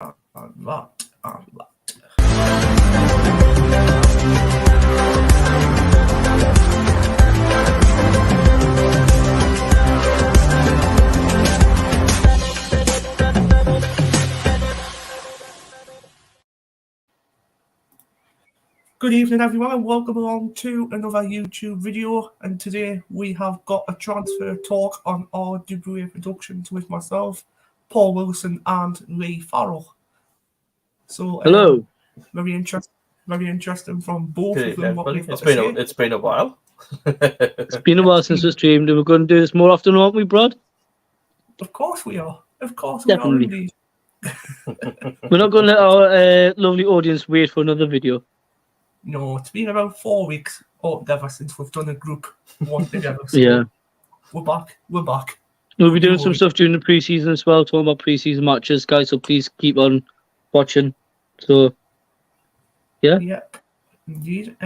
that. Good evening, everyone, and welcome along to another YouTube video. And today we have got a transfer talk on RWA Productions with myself, Paul Wilson, and Lee Farrell. So, hello. Very interesting from both of them. What we've got It's been a while. It's been a while since we streamed, and we're going to do this more often, aren't we, Brad? Of course we are. Definitely. Indeed. We're not going to let our lovely audience wait for another video. No, it's been about 4 weeks altogether since we've done a group one together. So Yeah. We're back. We'll be doing some stuff during the pre-season as well, talking about pre-season matches, guys, so please keep on watching. So, yeah. Yep, indeed.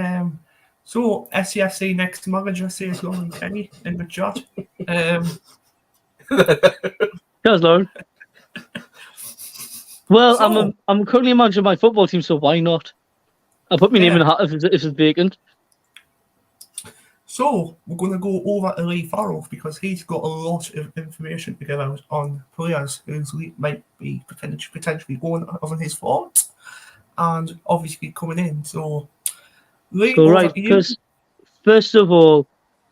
So, SCFC next manager says Lauren Kenny in the chat. Cheers, Lauren. Well, so, I'm currently managing my football team, so why not? I'll put my name in the hat if it's vacant. So, we're going to go over to Lee Farrell because he's got a lot of information to give out on players who might be potentially going on his fault and obviously coming in. So, Lee, right, because first of all,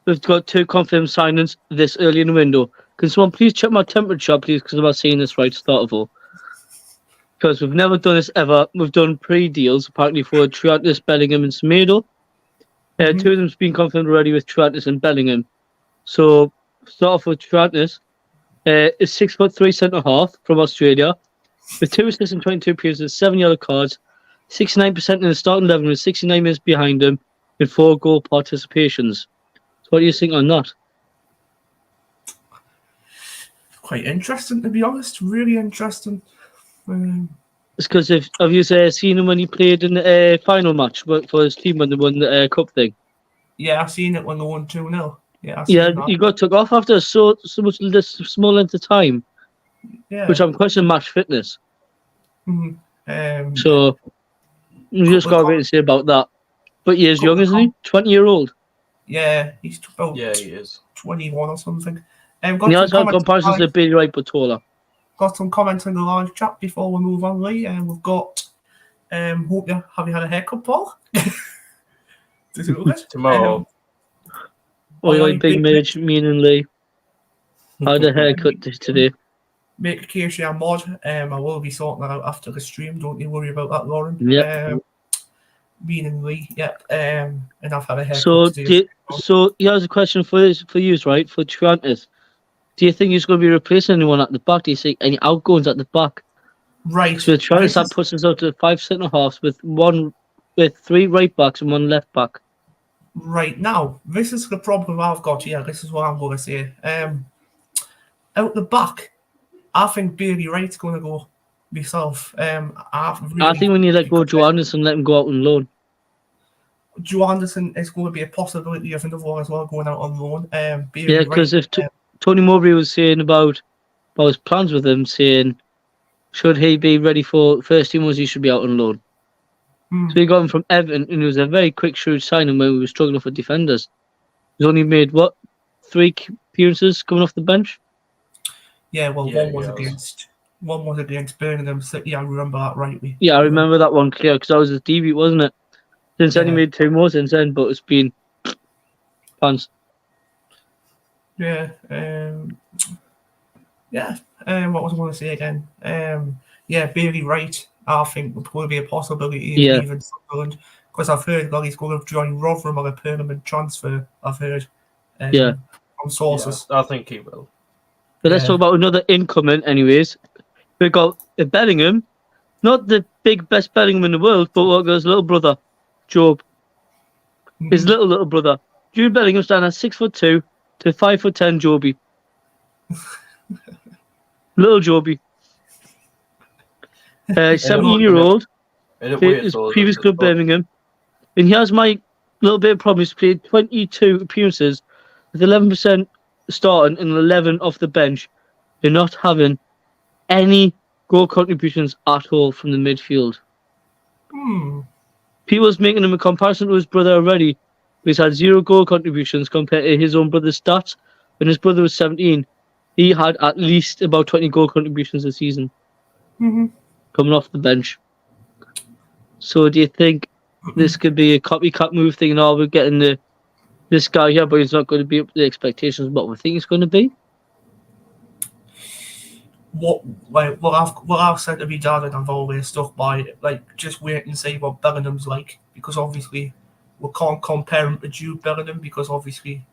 we've got 2 confirmed signings this early in the window. Can someone please check my temperature, please, because I'm not seeing this right, start of all. Because we've never done this ever. We've done pre-deals, apparently, for Triantis, Bellingham, and Semedo. 2 of them's been confirmed already with Triantis and Bellingham. So, start off with Triantis. Is 6'3" centre-half from Australia, with 2 assists and 22 appearances, 7 yellow cards, 69% in the starting 11 with 69 minutes behind him, with 4 goal participations. So, what do you think on that? Quite interesting, to be honest. Really interesting. It's because have you seen him when he played in the final match for his team when they won the cup thing? Yeah, I've seen it when they won 2-0. Yeah, he got took off after so much this small length of time. Yeah, which I'm questioning match fitness. Mm-hmm. So you just got to wait and see about that. But he is young, isn't he? 20-year-old. Yeah, he's about he is 21 or something. He has had comparisons to Billy Wright, but taller. Got some comments in the live chat before we move on, Lee. And we've got, have you had a haircut, Paul? Does it look good? Tomorrow. Big Midge, me and Lee. I had a haircut today. Make a case you're mod. I will be sorting that out after the stream. Don't you worry about that, Lauren. Yep. Me and Lee, yep. And I've had a haircut today. So here's a question for you, right? For Triantis. Do you think he's going to be replacing anyone at the back? Do you see any outgoings at the back? Right. So Triantis, that puts us out to 5 centre-halves with 3 right backs and 1 left back. Right, now, this is the problem I've got here. This is what I'm going to say. Out the back, I think Bailey Wright's going to go myself. I think we need to let go of Joe Anderson and let him go out on loan. Joe Anderson is going to be a possibility of another one as well going out on loan. Because if Tony Mowbray was saying about his plans with him, saying should he be ready for first team, he should be out on loan. So he got him from Everton, and it was a very quick, shrewd signing when we were struggling for defenders. He's only made 3 appearances coming off the bench. Yeah, one was against Birmingham City. I remember that rightly. Yeah, I remember that one clear because that was his debut, wasn't it? Since then, he made 2 more since then, but it's been pants. Yeah. What was I going to say again? Bailey Wright, I think would probably be a possibility in even Sunderland, because I've heard that he's going to join Rotherham on a permanent transfer. I've heard. From sources. Yeah, I think he will. But let's talk about another incoming, anyways. We've got Bellingham, not the best Bellingham in the world, but what goes little brother, Job. His little brother. Jude Bellingham standing at 6'2" to 5'10" Joby. Little Joby. 17-year-old. His previous club, Birmingham. And here's my little bit of problem. He's played 22 appearances with 11% starting and 11 off the bench. You're not having any goal contributions at all from the midfield. Hmm. People's making him a comparison to his brother already. He's had 0 goal contributions compared to his own brother's stats. When his brother was 17, he had at least about 20 goal contributions a season coming off the bench. So do you think this could be a copycat move thing? Oh, we're getting this guy here, but he's not going to be up to the expectations of what we think he's going to be? What I've said to my dad, and I've always stuck by it, like, just wait and see what Bellingham's like, because obviously we can't compare him to Jude Bellingham, because obviously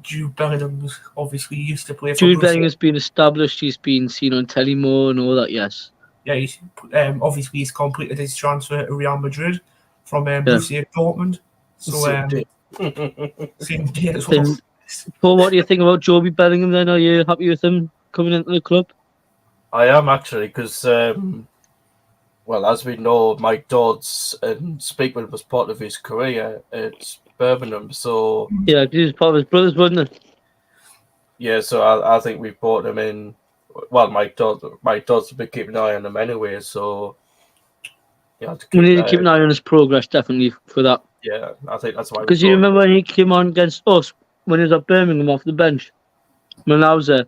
Jude Bellingham's obviously used to play for Jude Russell. Bellingham's been established, he's been seen on telly more and all that, yes. Yeah, he's obviously he's completed his transfer to Real Madrid from Borussia Dortmund. So same day as well. Paul, what do you think about Joby Bellingham then? Are you happy with him coming into the club? I am actually, because, well, as we know, Mike Dodds and Speakman was part of his career at Birmingham. So yeah, he was part of his brothers, wasn't it? Yeah, so I think we brought him in. Well, Mike Dodds will be keeping an eye on him anyway. So yeah, We need to keep an eye on his progress, definitely, for that. Yeah, I think that's why. Because you remember when he came on against us when he was at Birmingham off the bench when I was there.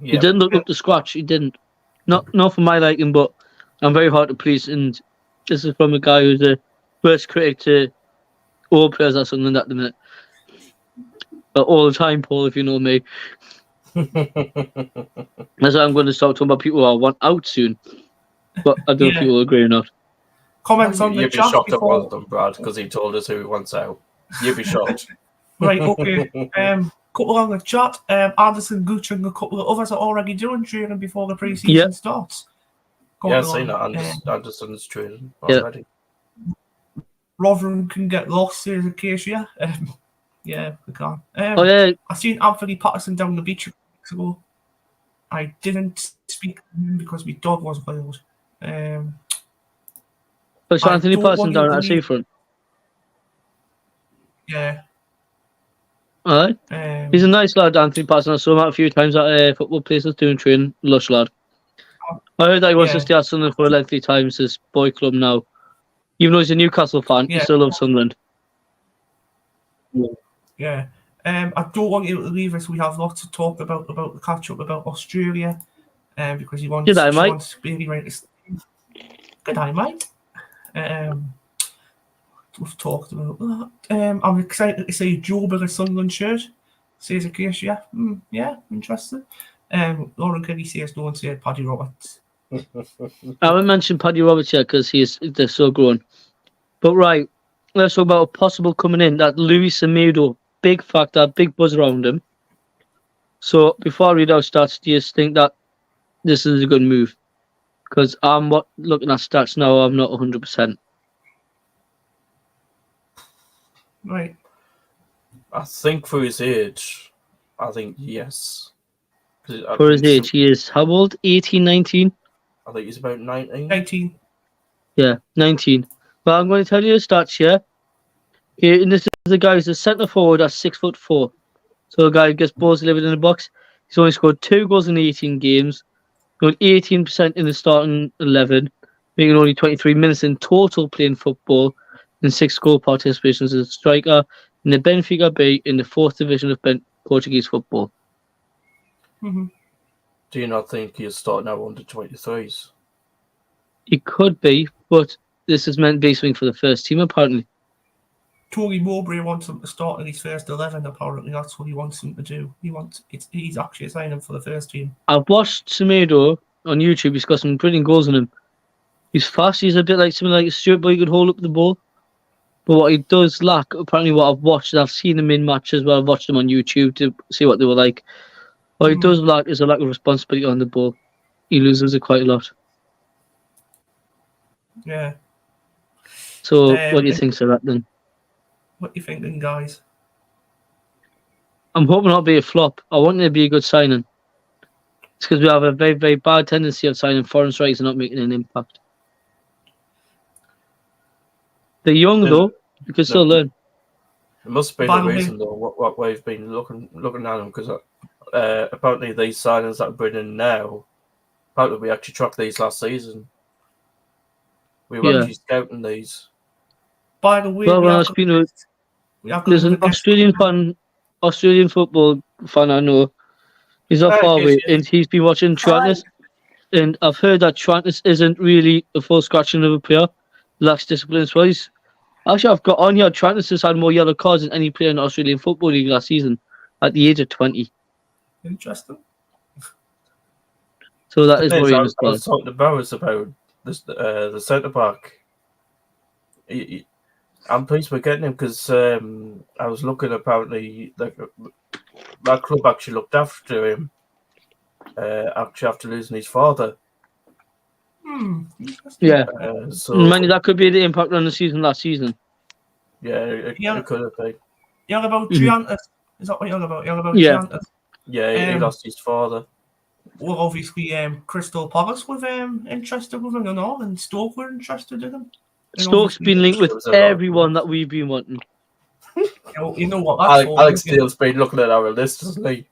Yeah. He didn't look up to scratch. He didn't. Not for my liking, but I'm very hard to please. And this is from a guy who's a worst critic to all players or something at the minute. But all the time, Paul, if you know me. That's why I'm going to start talking about people who I want out soon. But I don't know if you will agree or not. Comments on the You'd be chat shocked at before. one of them, Brad, because he told us who he wants out. You'd be shocked. Right, okay. Couple on the chat. Anderson, Gooch, and a couple of others are already doing training before the pre-season starts. Yeah, I've seen that. Anderson's training already. Rotherham can get lost, says Acacia. Yeah, we can. I seen Anthony Patterson down the beach a few weeks ago. I didn't speak to him because my dog was wild. Was Anthony Patterson down at seafront? Yeah. Alright. He's a nice lad, Anthony Patterson. I saw him out a few times at football places doing training. Lush lad. I heard that he wants to stay at Sunderland for a lengthy time. It's his boy club now. Even though he's a Newcastle fan, he still loves Sunderland. Yeah. I don't want you to leave us. We have lots to talk about the catch up about Australia. Because he wants Bailey Wright to stay. Good day, mate. We've talked about that. I'm excited to see Joe with a Sunderland shirt. Says Acacia. Yeah, interesting. Lauren Kelly says don't say Paddy Roberts. I would mention Paddy Roberts here because they're so grown. But right, let's talk about a possible coming in. That Luis Semedo, big factor, big buzz around him. So before I read out stats, do you think that this is a good move? Because I'm looking at stats now, I'm not 100%. Right. I think for his age, I think yes. For his age, he is how old? 18, 19? I think he's about 19. 19. Yeah, 19. But I'm going to tell you the stats here. And this is the guy who's a centre forward at 6'4". So the guy who gets balls delivered in the box. He's only scored 2 goals in 18 games. Got 18% in the starting 11, making only 23 minutes in total playing football, and 6 goal participations as a striker in the Benfica B in the 4th division of Portuguese football. Mm-hmm. Do you not think he'll start now under 23s? He could be, but this is meant to be something for the first team, apparently. Tory Mowbray wants him to start in his first 11, apparently. That's what he wants him to do. He's actually signing for the first team. I've watched Semedo on YouTube. He's got some brilliant goals in him. He's fast. He's a bit like something like a Stuart, but he could hold up the ball. But what he does lack, apparently what I've watched, and I've seen him in matches where I've watched them on YouTube to see what they were like. What he does lack is a lack of responsibility on the ball. He loses it quite a lot. Yeah. So what do you think of that then? What are you thinking, guys? I'm hoping it'll be a flop. I want it to be a good signing. It's because we have a very, very bad tendency of signing foreign strikers and not making an impact. They're young though. You can still learn. It must be the reason though what we've been looking at them, because apparently these signings that are bringing now How did we actually track these last season? We were actually scouting these. By the way, Well, when I was speaking to, there's an Australian football fan I know. He's not far away, and he's been watching Trantness. And I've heard that Trantness isn't really a full scratching of a player, lacks discipline as well. Actually, I've got on here, Trantness has had more yellow cards than any player in the Australian Football League last season at the age of 20. Interesting. So that is worrying as well. I was talking to Bowers about this, the centre back. I'm pleased we're getting him because I was looking, apparently that club actually looked after him actually after losing his father. Yeah. So that could be the impact on the season last season. Yeah, it could have been. You're about Giannis. Is that what you're about? You're about Giannis. Yeah, he lost his father. Well, obviously, Crystal Palace were interested with him and all, and Stoke were interested in him. Stoke's been linked with everyone that we've been wanting. You know what? That's Alex Steele's been looking at our list, hasn't he?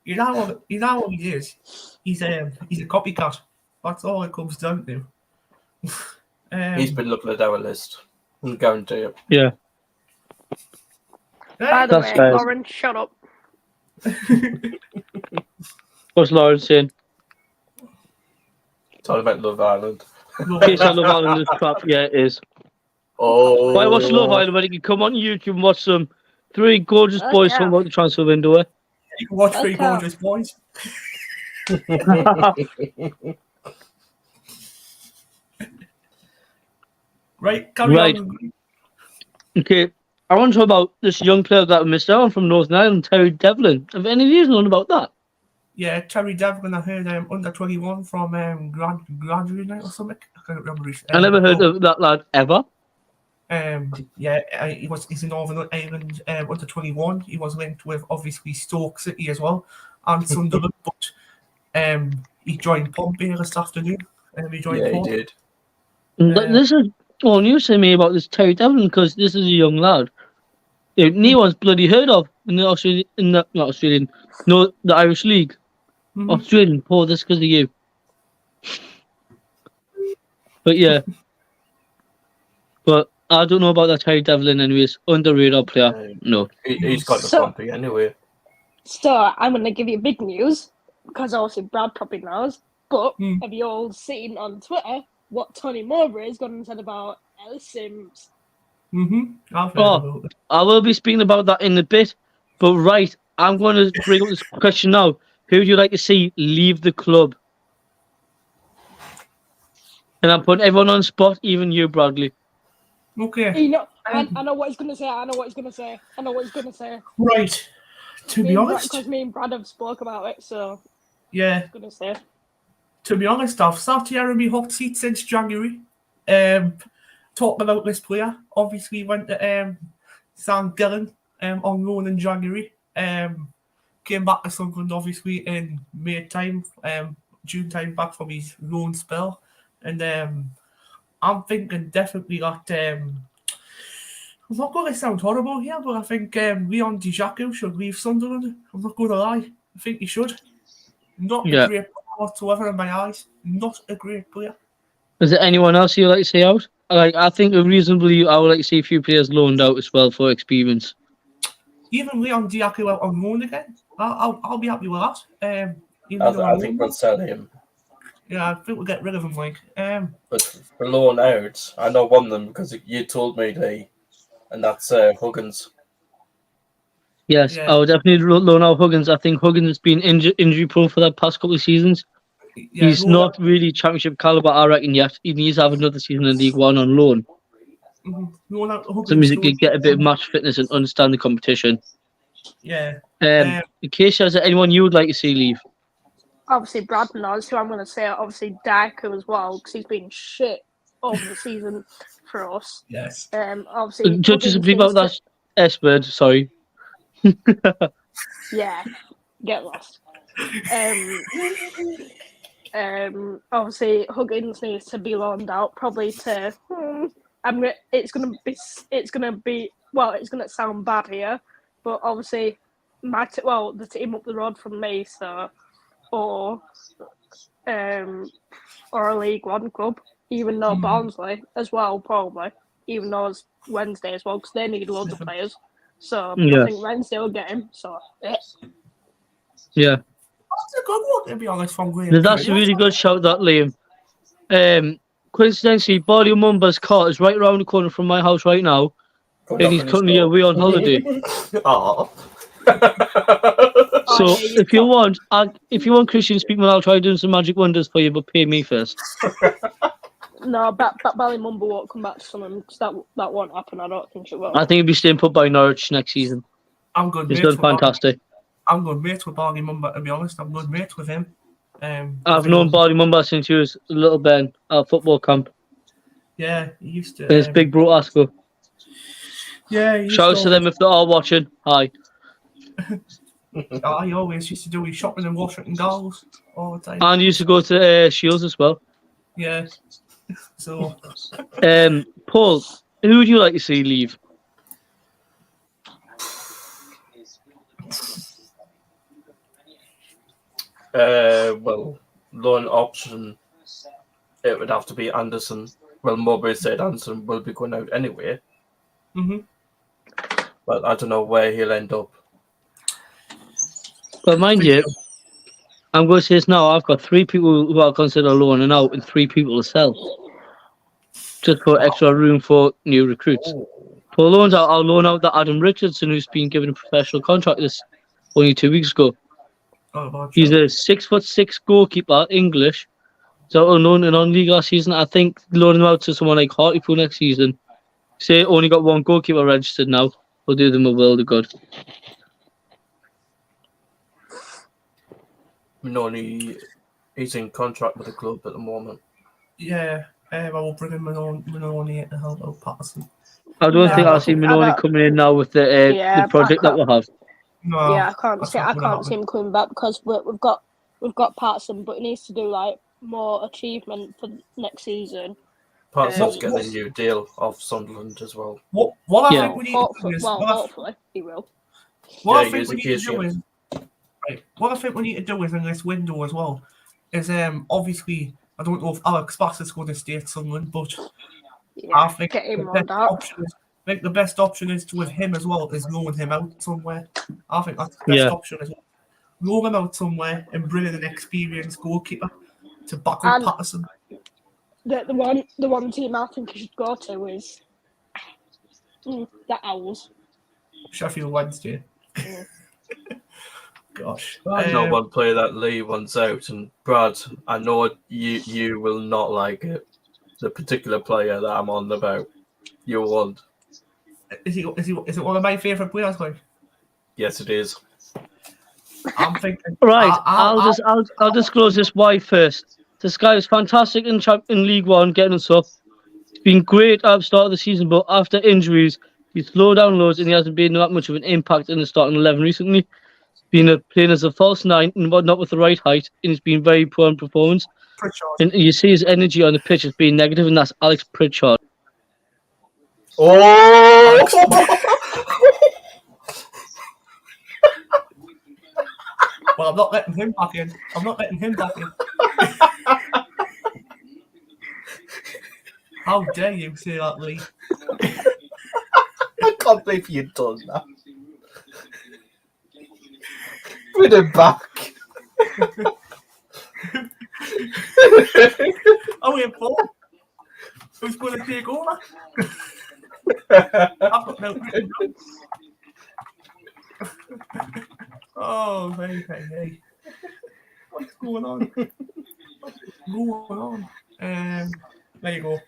You know what he is? He's a copycat. That's all it comes down to. He's been looking at our list. I'm guarantee it. Yeah. By the way, Lauren, shut up. What's Lauren saying? Talking about Love Island. Case Love Island is crap. Yeah, it is. Oh. Why watch Love Island when you can come on YouTube and watch some three gorgeous boys talking about the transfer window? You can watch three gorgeous boys. Right, carry on. Okay, I want to talk about this young player that we missed out on from Northern Ireland, Terry Devlin. Have any of you known about that? Yeah, Terry Devlin, I heard under 21 from Graduate Night or something. I can't remember. I never heard of that lad ever. He's in Northern Ireland under 21. He was linked with obviously Stoke City as well and Sunderland, but he joined Pompey this afternoon. He did. This is news to me about this Terry Devlin because this is a young lad. No one's bloody heard of in the the Irish League. Mm-hmm. Australian, Paul, this because of you. But yeah. But I don't know about that Terry Devlin anyways. Under radar player. No. He's got the Pompey anyway. So I'm gonna give you big news because obviously Brad probably knows. But have you all seen on Twitter what Tony Mowbray has gone and said about Ellis Sims? I will be speaking about that in a bit. But right, I'm going to bring up this question now. Who would you like to see leave the club? And I'm putting everyone on spot, even you, Bradley. Okay. I know what he's going to say. Right. To be honest. Because me and Brad have spoke about it, so... Yeah. Going to say. To be honest, I've sat here in my hot seat since January. Talking about this player. Obviously went to St. Gillen on loan in January. Came back to Sunderland obviously in May time, June time back from his loan spell. And I'm thinking definitely that I'm not going to sound horrible here, but I think Leon Dijaku should leave Sunderland. I'm not going to lie. I think he should. Not a great player whatsoever in my eyes. Not a great player. Is there anyone else you'd like to see out? I think reasonably I would like to see a few players loaned out as well for experience. Even Leon Dijaku out on loan again. I'll be happy with that. I think we'll sell him. Yeah, I think we'll get rid of him. But for loan out, I know one of them because you told me Lee, and that's Huggins. Yes, I would definitely loan out Huggins. I think Huggins has been injury prone for the past couple of seasons. Yeah, he's not really championship caliber, I reckon, yet. He needs to have another season in League One on loan. So means he could get a bit of match fitness and understand the competition. Yeah. Keisha, is there anyone you would like to see leave? Obviously, Brad knows who I'm going to say. Obviously, Dyker as well, because he's been shit over the season for us. Yes. Obviously, just to believe about that S-word, sorry. Yeah, get lost. Obviously, Huggins needs to be loaned out, probably to. It's gonna sound bad here, but obviously, the team up the road from me, so or a League One club, even though Barnsley as well, probably, even though it's Wednesday as well, because they need loads of players. So I think Wednesday will get him. So yeah. That's a good one, to be honest, from Graham. That's a really good shout, that, Liam. Coincidentally, Barley Mumba's car is right around the corner from my house right now, and he's currently away on holiday. Aww. So if you want Christian Speakman, I'll try doing some magic wonders for you, but pay me first. No, Ballymumba won't come back to Sunderland because that won't happen. I don't think it will. I think he'll be staying put by Norwich next season. I'm good. He's done fantastic. I'm good mates with Barney Mumba, to be honest. I'm good mates with him. I've known Barney Mumba since he was a little Ben at football camp. Yeah, he used to. His big bro Asco. Yeah, shouts to them if they are watching. Hi. He always used to do his shopping in Washington goals all the time. And he used to go to Shields as well. Yeah. So. Paul, who would you like to see leave? Well, loan option, it would have to be Anderson. Well, Mowbray said Anderson will be going out anyway. But I don't know where he'll end up. But mind you, I'm going to say this now. I've got 3 people who I consider loaning out and 3 people to sell. Just for extra room for new recruits. For loans out, I'll loan out that Adam Richardson, who's been given a professional contract this only 2 weeks ago. He's a 6'6" goalkeeper, English. So unknown and on league last season. I think loaning him out to someone like Hartlepool next season. Say only got 1 goalkeeper registered now. Will do them a world of good. Minoni, he's in contract with the club at the moment. Yeah, I will bring in Minoni to help out Patterson. I don't think I'll see Minoni coming in now with the project that we'll have. No, yeah, I can't see him coming back because we've got Patterson, but he needs to do like more achievement for next season. Patterson's getting a new deal off Sunderland as well. What I think we need to do is... hopefully he will. What I think we need to do is in this window as well is obviously I don't know if Alex Bass is going to stay at Sunderland, but I think the best option is to with him as well is loan him out somewhere. I think that's the best option as well. Loan him out somewhere and bring in an experienced goalkeeper to back up Patterson. The one team I think you should go to is the Owls. Sheffield Wednesday. Gosh. I know one player that Lee wants out, and Brad, I know you will not like it. The particular player that I'm on about, you want. Is it one of my favourite players, like? Yes, it is. I'm thinking. Right, I'll disclose this why first. This guy is fantastic in League One, getting us up. He's been great at the start of the season, but after injuries, he's slowed down loads and he hasn't been that much of an impact in the starting 11 recently. He's been playing as a false 9, not with the right height, and he's been very poor in performance. Pritchard. And you see his energy on the pitch as being negative, and that's Alex Pritchard. Oh! Well, I'm not letting him back in. How dare you say that, Lee? I can't believe you've done that. Bring him back. Oh, we're Paul. Who's going to take over? I've got no. Oh, hey. What's going on? There you go.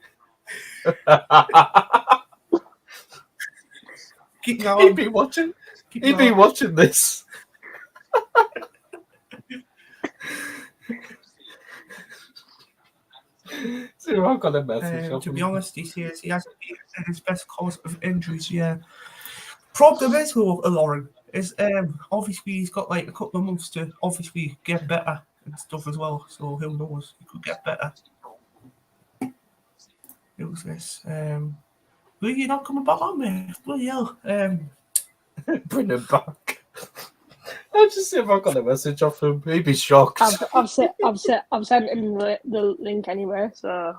Keep going. He'd be watching. He'd be watching this. So I've got a message. To be honest, he says he hasn't been at his best cause of injuries. Yeah. Problem is, Lauren, is obviously he's got like a couple of months to obviously get better and stuff as well. So who knows? He could get better. Who's this? Will you not coming back on me? Bloody hell. Bring him back. I'll just see if I got a message off him. He'd be shocked. I've sent him the link anyway. So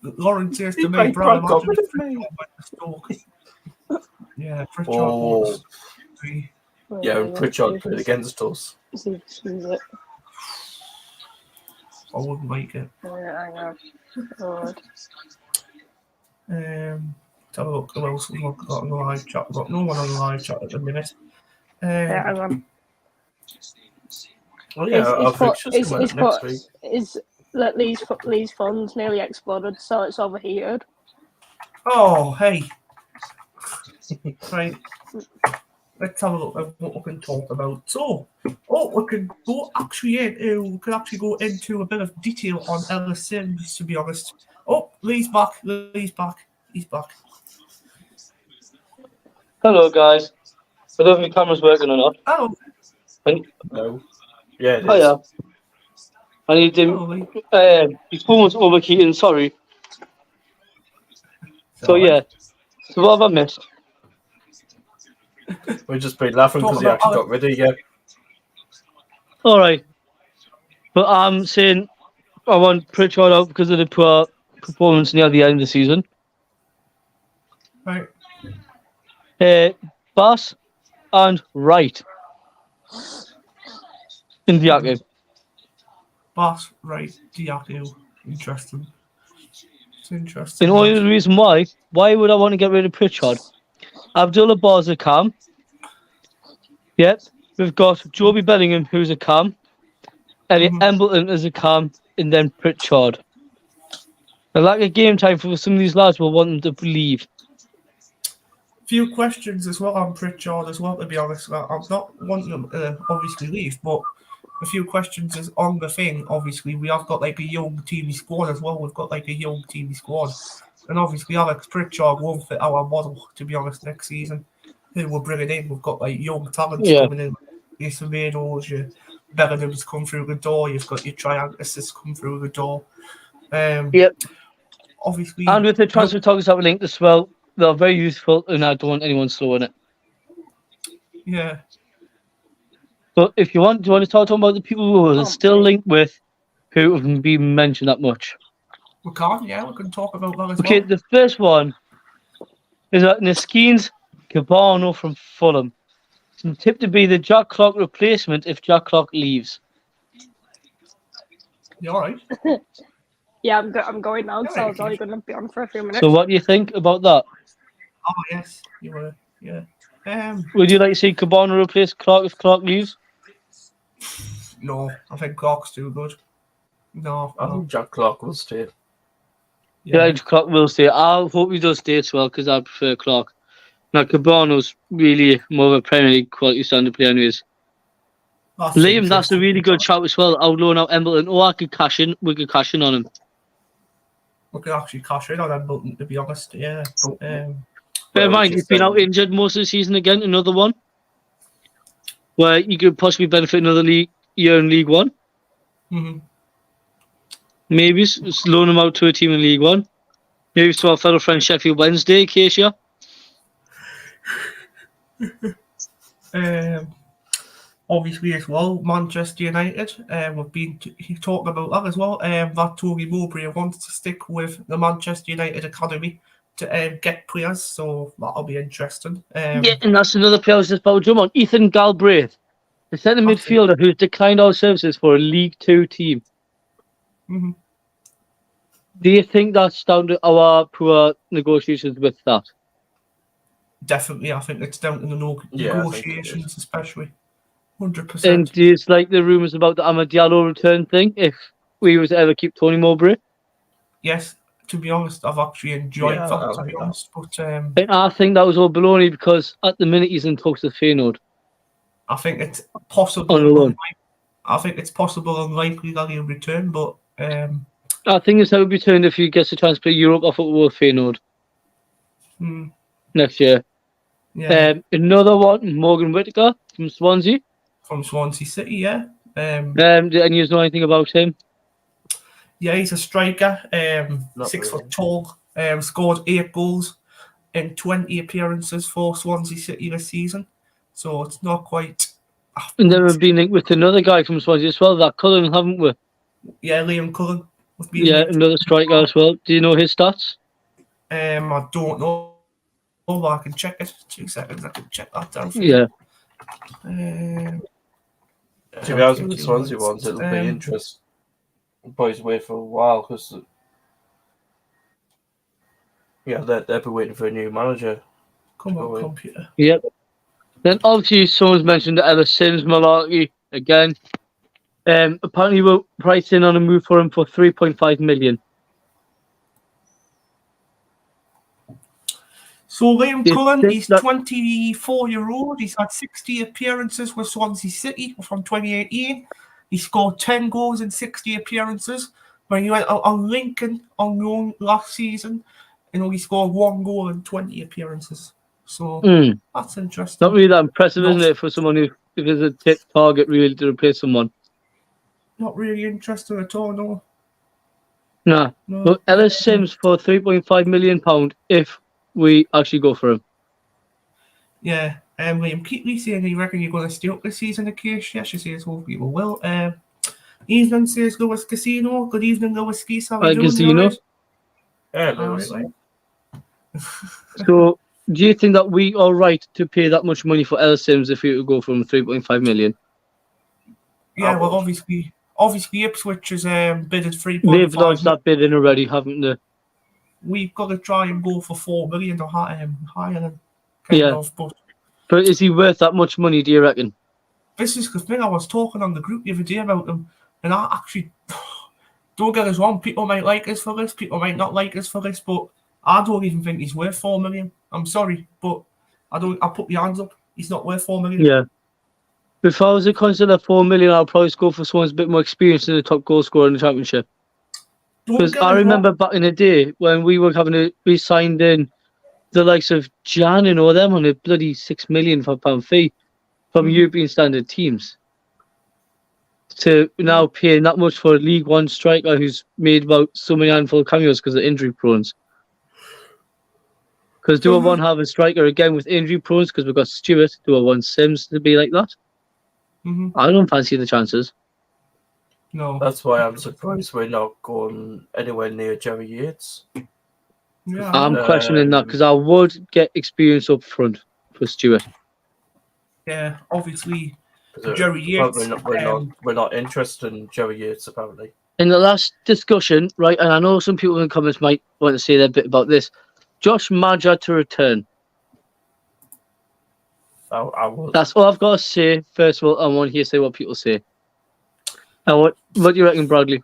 Lauren says to He me, played Brad, Bronco imagine with if me. Pritchard went to Stoke. Yeah, Pritchard Oh, was. yeah, and Pritchard played against us. See if it's it. I wouldn't like it. Yeah, I know. God. Let's have a look. Who else we've got on the live chat? We've got no one on the live chat at the minute. Yeah, hang on. Oh, yeah, our fixtures come out next week. Is that Lee's phone's nearly exploded, so it's overheated. Oh, hey. Right. Let's have a look at what we can talk about. So, we can go actually go into a bit of detail on Ellis Sims, to be honest. Oh, Lee's back. He's back. Hello, guys. I don't know if your camera's working or not. Hello. No. Yeah, it is. Oh, yeah. I need him. His phone was overheating, sorry. So, yeah. So, what have I missed? We've just been laughing because he actually got rid of you. All right. But I'm saying I want Pritchard out because of the poor performance near the end of the season. Right. Bass and Wright in Diaco. Bass, Wright, Diaco. Interesting. It's interesting. And only the reason why would I want to get rid of Pritchard? Abdullah Barr's a cam. Yep. We've got Joby Bellingham, who's a cam. Elliot Embleton is a cam. And then Pritchard. I like a game time for some of these lads will want them to leave. Few questions as well on Pritchard as well, to be honest. I'm not wanting them to obviously leave, but a few questions is on the thing. Obviously, we have got like a young teamy squad as well. We've got like a young teamy squad. And obviously, Alex Pritchard won't fit our model, to be honest, next season. Who we're bringing in, we've got like young talents coming in. Your Semedos, your Bellingham's come through the door. You've got your Triantis come through the door. Obviously, and with the transfer targets that we linked as well, they're very useful, and I don't want anyone slowing it. Yeah. But if you want, do you want to start talking about the people who are still linked with, who haven't been mentioned that much? We can talk about that as well. Okay, the first one is that Niskeen's Cabano from Fulham. It's tipped to be the Jack Clark replacement if Jack Clark leaves. You all right? Yeah, I'm going now, so I was only going to be on for a few minutes. So what do you think about that? Oh, yes, you were, yeah. Would you like to see Cabano replace Clark if Clark leaves? No, I think Clark's too good. No. I think Jack Clark will stay. Yeah, Clark will stay. I hope he does stay as well, because I prefer Clark. Now, Cabano's really more of a Premier League quality standard player anyways. Liam, that's a really good shout as well. I'll loan out Embleton. Oh, we could cash in on him. We could actually cash in on Embleton, to be honest, yeah. Bear in mind, he's been out injured most of the season again, another one. Where you could possibly benefit another year in League One. Mm-hmm. Maybe loan him out to a team in League One. Maybe to our fellow friend Sheffield Wednesday, Acacia. Obviously as well, Manchester United, we've been talking about that as well. That Tory Mowbray wants to stick with the Manchester United Academy to get players, so that'll be interesting. Yeah, and that's another player I was just about to jump on. Ethan Galbraith, the centre midfielder who's declined our services for a League Two team. Mm-hmm. Do you think that's down to our poor negotiations with that? Definitely, I think it's down to the negotiations, especially. 100%. And do you like the rumours about the Amad Diallo return thing, if we were to ever keep Tony Mowbray? Yes, to be honest, I've actually enjoyed that, to be honest. But, and I think that was all baloney because at the minute he's in talks with Feyenoord. I think it's possible. I think it's possible unlikely that he'll return, but I think it's how he'll return if he gets a chance to play Europe off with Feyenoord next year. Yeah. Another one, Morgan Whittaker from Swansea. From Swansea City, yeah. And you know anything about him? Yeah, he's a striker, 6 foot tall, scored 8 goals in 20 appearances for Swansea City this season. So it's not quite And then we've been linked with another guy from Swansea as well, that Cullen, haven't we? Yeah, Liam Cullen. Yeah, another striker as well. Do you know his stats? I don't know. Oh, I can check it. 2 seconds, I can check that down for Yeah. you. To be honest with the Swansea ones, it'll be interesting. Boys wait for a while because they'll be waiting for a new manager. Come on, computer. Yep. Then obviously someone's mentioned the Ellis Sims malarkey again. Apparently we're pricing on a move for him for 3.5 million. So Liam Cullen, he's 24-year-old. He's had 60 appearances with Swansea City from 2018. He scored 10 goals in 60 appearances. When he went out on Lincoln on loan last season, and only scored 1 goal in 20 appearances. So that's interesting. Not really that impressive, isn't it, for someone who is a tip target really to replace someone? Not really interesting at all, no. Nah. But Ellis Sims for £3.5 million if we actually go for him. Yeah. Liam Keatley saying he reckon you're going to stay up this season in case. Yes, she says hopefully we will. Evening says Lewis Casino. Good evening, Lewis Geese. How are you doing? Casino. Yeah, Lewis. So, do you think that we are right to pay that much money for Ellis Sims if we would go from 3.5 million? Yeah, well, obviously Ipswich is bidded 3.5. They've launched that bidding already, haven't they? We've got to try and go for 4 million or higher than But is he worth that much money, do you reckon? This is the thing. I was talking on the group the other day about him, and I actually don't get us wrong. People might like us for this, people might not like us for this, but I don't even think he's worth 4 million. I'm sorry, but I'll put my hands up. He's not worth 4 million. Yeah. If I was to consider 4 million, I'll probably go for someone's a bit more experienced than the top goal scorer in the championship. Because I remember back in the day when we signed in the likes of Jan and all them on a bloody £6 million pound fee from European standard teams. To now paying that much for a League One striker who's made about so many handful of cameos because of injury prones. Because do I want to have a striker again with injury prones because we've got Stewart? Do I want Sims to be like that? I don't fancy the chances. No. That's why I'm surprised we're not going anywhere near Jerry Yates. Yeah, I'm questioning that because I would get experience up front for Stewart. Yeah, obviously Jerry Yates. We're not interested in Jerry Yates apparently. In the last discussion, right, and I know some people in the comments might want to say their bit about this. Josh Maja to return. I would. That's all I've got to say. First of all, I want to hear say what people say. And what do you reckon, Bradley?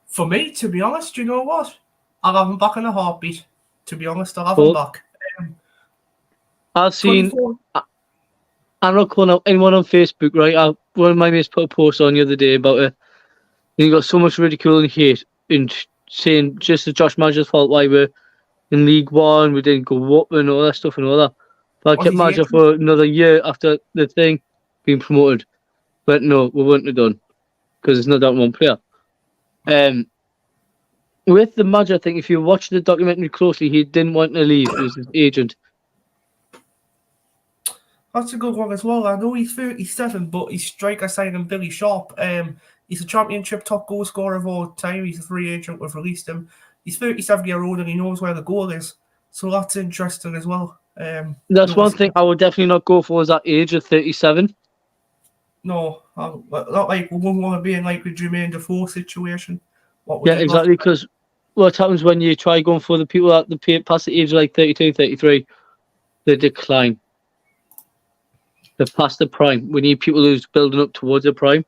For me, to be honest, you know what? I'll have him back in a heartbeat. To be honest, I'll have him back. I've seen. I'm not calling out anyone on Facebook, right? One of my mates put a post on the other day about it. And he got so much ridicule and hate in saying just it's Josh Maja's fault why we're in League One, we didn't go up and all that stuff and all that. But I kept Maja for another year after the thing being promoted. But no, we wouldn't have done because it's not that one player. With the Maja thing, if you watch the documentary closely, he didn't want to leave. It was his agent. That's a good one as well. I know he's 37, but he's striker signing Billy Sharp. He's a championship top goal scorer of all time. He's a free agent. We've released him. He's 37-year-old and he knows where the goal is. So that's interesting as well. That's one thing I would definitely not go for is that age of 37. No, not like we wouldn't want to be in like a Jermaine Defoe situation. Yeah, exactly. Because what happens when you try going for the people that the past the age of like 32, 33, they decline. They're past the prime. We need people who's building up towards the prime.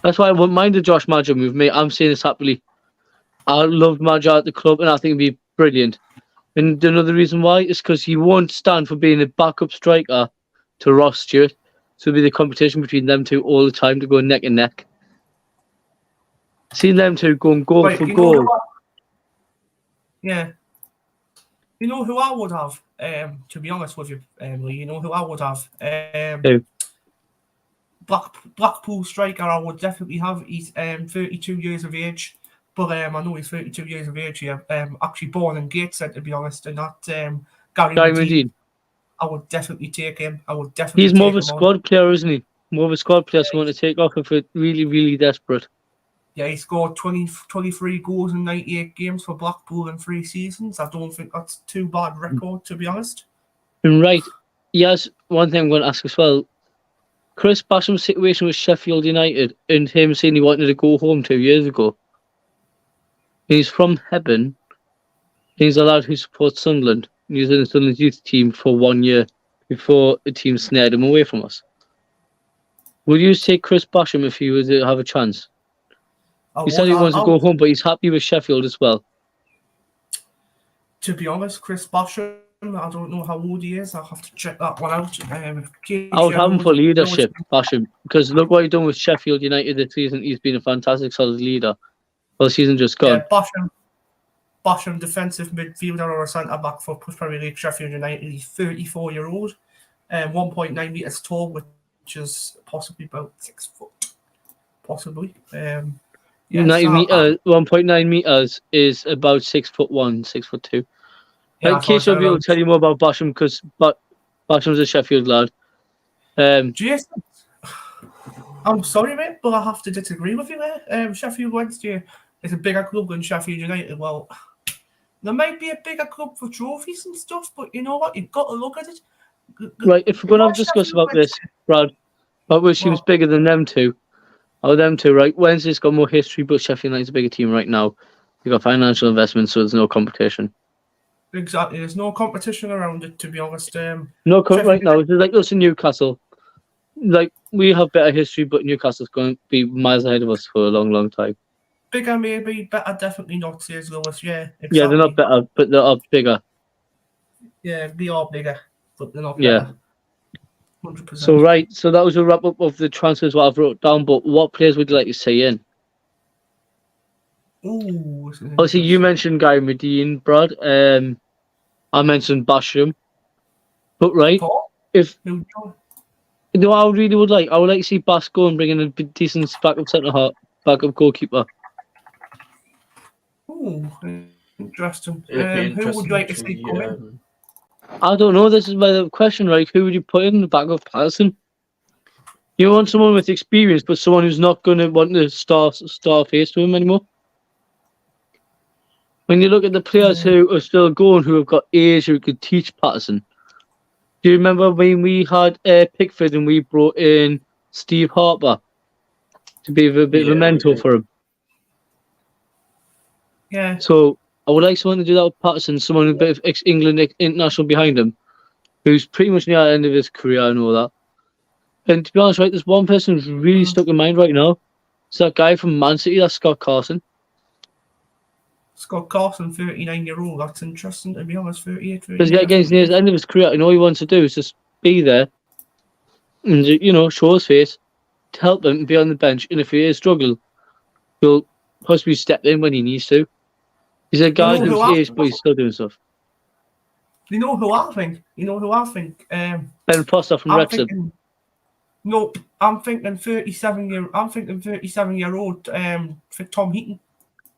That's why I wouldn't mind the Josh Maja move, mate. I'm saying this happily. I loved Maja at the club and I think it'd be brilliant. And another reason why is because he won't stand for being a backup striker to Ross Stewart. So it'll be the competition between them two all the time to go neck and neck. Seeing them two going goal for goal. Yeah. You know who I would have, to be honest with you, Lee, you know who I would have? Who? Blackpool striker I would definitely have. He's 32 years of age. But I know he's 32 years of age here. Actually born in Gateshead, to be honest, and not Gary Medine. I would definitely take him. He's more of a squad player, isn't he? more of a squad player, someone to take off if we're really, really desperate. Yeah, he scored 23 goals in 98 games for Blackpool in 3 seasons. I don't think that's too bad record, to be honest. And right, yes, one thing I'm going to ask as well. Chris Basham's situation with Sheffield United and him saying he wanted to go home 2 years ago. He's from Hebburn. He's a lad who supports Sunderland. He was in the Sunderland youth team for 1 year before the team snared him away from us. Would you take Chris Basham if he was to have a chance? He said he wants to go home, but he's happy with Sheffield as well. To be honest, Chris Basham, I don't know how old he is. I'll have to check that one out. I would have him for leadership, Basham, because look what he's done with Sheffield United this season. He's been a fantastic, solid leader. Well, the season just gone. Yeah, Basham, defensive midfielder or a centre back for Premier League Sheffield United. He's 34-year-old, 1.9 metres tall, which is possibly about 6 foot, possibly. 1.9 meters is about 6'1", 6'2". Yeah, in case you'll be able to tell you more about Basham, because Basham's a Sheffield lad. Jason, I'm sorry, mate, but I have to disagree with you there. Sheffield Wednesday is a bigger club than Sheffield United. Well, there might be a bigger club for trophies and stuff, but you know what? You've got to look at it. Right, if we're going to have a discuss about this, Brad, which seems bigger than them two? Right? Wednesday's got more history, but Sheffield United's a bigger team right now. They've got financial investment, so there's no competition. Exactly, there's no competition around it, to be honest. Right now, it's like us in Newcastle. Like, we have better history, but Newcastle's going to be miles ahead of us for a long, long time. Bigger, maybe. Better, definitely not, says Lewis. Yeah, exactly. Yeah, they're not better, but they are bigger. Yeah, they are bigger, but they're not better. Yeah. 100%. So that was a wrap-up of the transfers what I've wrote down, but what players would you like to see in? Ooh. Obviously, you mentioned Guy Medine, Brad. I mentioned Basham. But, right, I really would like to see Bash go and bring in a decent backup backup goalkeeper. Ooh, interesting. Who would you like to see come in? I don't know. This is my question, right? Who would you put in the back of Patterson? You want someone with experience, but someone who's not going to want to star face to him anymore. When you look at the players who are still going, who have got age, who could teach Patterson. Do you remember when we had Pickford and we brought in Steve Harper to be a bit of a mentor for him? Yeah. So I would like someone to do that with Patterson, someone with a bit of ex-England international behind him, who's pretty much near the end of his career and all that. And to be honest, right, there's one person who's really stuck in mind right now. It's that guy from Man City, that's Scott Carson. Scott Carson, 39-year-old. That's interesting, to be honest. 38. Because he's near the end of his career, and all he wants to do is just be there and, show his face to help him and be on the bench. And if he is struggling, he'll possibly step in when he needs to. He's a guy who's aged, but he's still doing stuff. You know who I think? Ben Foster from Wrexham. Nope, I'm thinking 37-year-old for Tom Heaton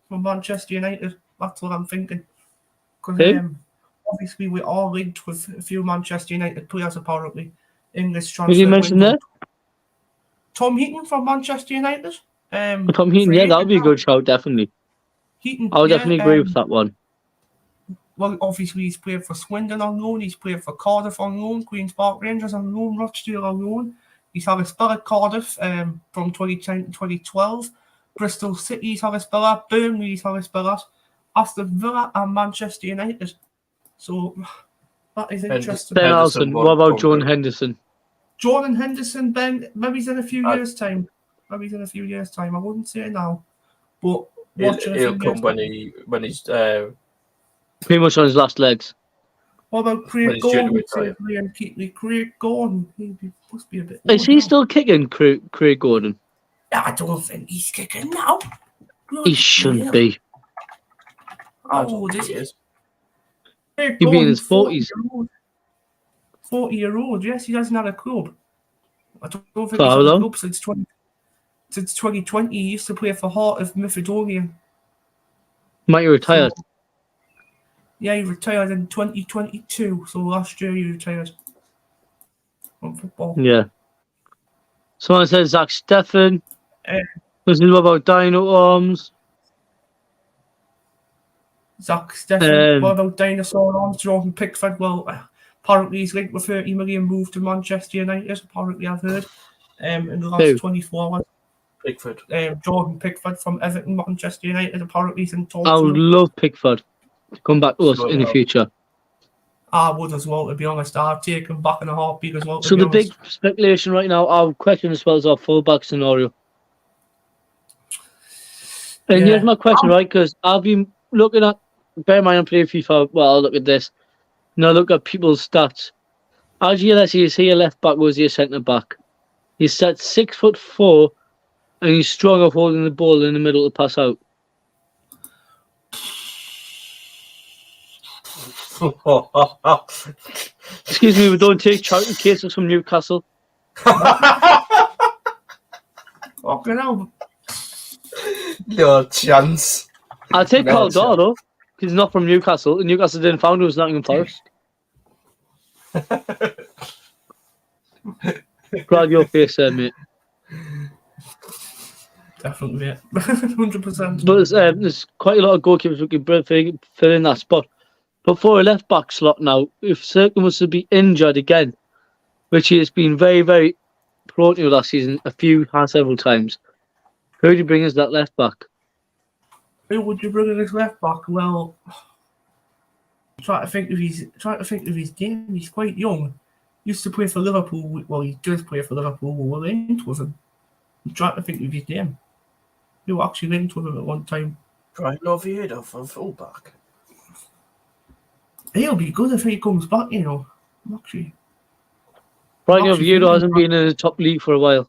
from Manchester United. That's what I'm thinking. Because obviously we are linked with a few Manchester United players apparently in this transfer. Did you mention that? Tom Heaton from Manchester United. Tom Heaton, yeah, that would be a good shout, definitely. Heaton, I would definitely agree with that one. Well, obviously he's played for Swindon on loan, he's played for Cardiff on loan, Queen's Park Rangers on loan, Rochdale on loan. He's had a spell at Cardiff from 2010 to 2012. Bristol City's had a spell at, Burnley's had a spell at, Aston Villa and Manchester United. So that is interesting. Ben Alson, what about Jordan Henderson? Jordan Henderson, Ben, maybe he's in a few years' time. I wouldn't say it now. But he'll come when he's pretty much on his last legs. What about Craig Gordon? Craig Gordon, he must be a bit. Is he still kicking, Craig Gordon? I don't think he's kicking now. He shouldn't be. How old is he? He'd be in his 40s. 40-year-old, yes, he hasn't had a club. I don't think he's had a club since 2020. He used to play for Heart of Macedonia. Might he retired? So, yeah, he retired in 2022. So last year he retired from football. Yeah. Someone says Zach Steffen. Uh, This is about Dino Arms. Zach Steffen. What about Dinosaur Arms? Jordan Pickford. Well, apparently he's linked with 30 million move to Manchester United. Apparently, I've heard. In the last 24 hours. Pickford. Jordan Pickford from Everton, Manchester United. Apparently, he's in talks. I would love Pickford to come back to us in the future. I would as well, to be honest. I'd take him back in a heartbeat as well. So the big speculation right now, our question as well as our fullback scenario. And here's my question, right? Because I've been looking at, bear in mind I'm playing FIFA, well, I'll look at this. And I look at people's stats. As you see, is he a left back or is he a centre back? He's set 6'4", and he's strong of holding the ball in the middle to pass out. Excuse me, we don't take charity cases from Newcastle. Fucking hell. No chance. I'll take Caldado, because he's not from Newcastle, and Newcastle didn't found him as Nottingham Forest. Glad your face there, mate. Definitely, yeah. 100%. But there's quite a lot of goalkeepers who can fill in that spot. But for a left-back slot now, if Serkin was to be injured again, which he has been very, very prone to last season, several times, who would you bring as that left-back? Who would you bring in as left-back? Well, try to think of his game. He's quite young. Used to play for Liverpool. Well, he does play for Liverpool. We're linked with him. I'm trying to think of his name. We were actually linked with him at one time. Brian Oviedo for fullback. He'll be good if he comes back, you know. Actually. Brian Oviedo hasn't been in the top league for a while.